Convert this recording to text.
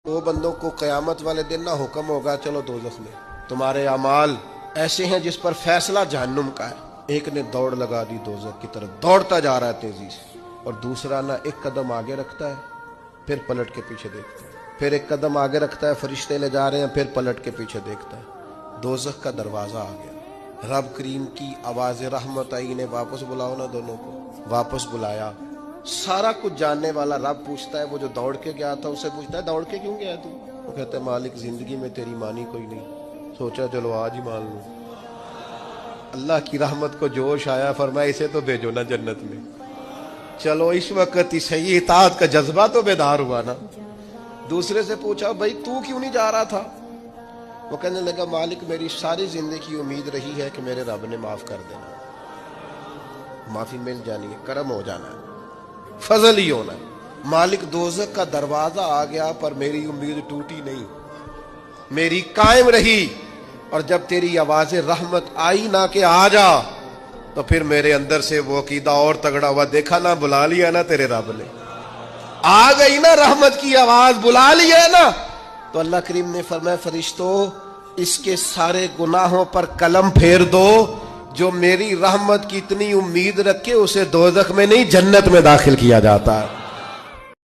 वो बंदों को क़यामत वाले दिन ना हुक्म होगा चलो दोज़ख में। तुम्हारे अमाल ऐसे हैं जिस पर फैसला जहन्नुम का है। एक ने दौड़ लगा दी दोज़ख की तरफ, दौड़ता जा रहा है तेजी से, और दूसरा ना एक कदम आगे रखता है फिर पलट के पीछे देखता है, फिर एक कदम आगे रखता है, फरिश्ते ले जा रहे हैं, फिर पलट के पीछे देखता है। दोज़ख का दरवाजा आ गया। रब करीम की आवाज़ रहमत आई, इन्हें वापस बुलाओ ना। दोनों को वापस बुलाया। सारा कुछ जानने वाला रब पूछता है, वो जो दौड़ के गया था उससे पूछता है दौड़ के क्यों गया तू? वो कहता है मालिक जिंदगी में तेरी मानी कोई नहीं, सोचा चलो आज ही मान लूं। अल्लाह की रहमत को जोश आया, फरमाया इसे तो भेजो ना जन्नत में। चलो इस वक्त ही सही, इताअत का जज्बा तो बेदार हुआ ना। दूसरे से पूछा भाई तू क्यों नहीं जा रहा था? वो कहने लगा मालिक मेरी सारी जिंदगी की उम्मीद रही है कि मेरे रब ने माफ कर देना, माफी मिल जानी है, करम हो जाना है, फजल ही होना है। मालिक दोज़ख का दरवाजा आ गया पर मेरी उम्मीद टूटी नहीं, मेरी कायम रही। और जब तेरी आवाज़ रहमत आई ना कि आ जा, तो फिर मेरे अंदर से वो अकीदा और तगड़ा हुआ। देखा ना, बुला लिया ना तेरे रब ने, आ गई ना रहमत की आवाज, बुला लिया ना। तो अल्लाह करीम ने फरमाया फरिश्तों इसके सारे गुनाहों पर कलम फेर दो, जो मेरी रहमत की इतनी उम्मीद रखे उसे दोज़ख में नहीं जन्नत में दाखिल किया जाता है।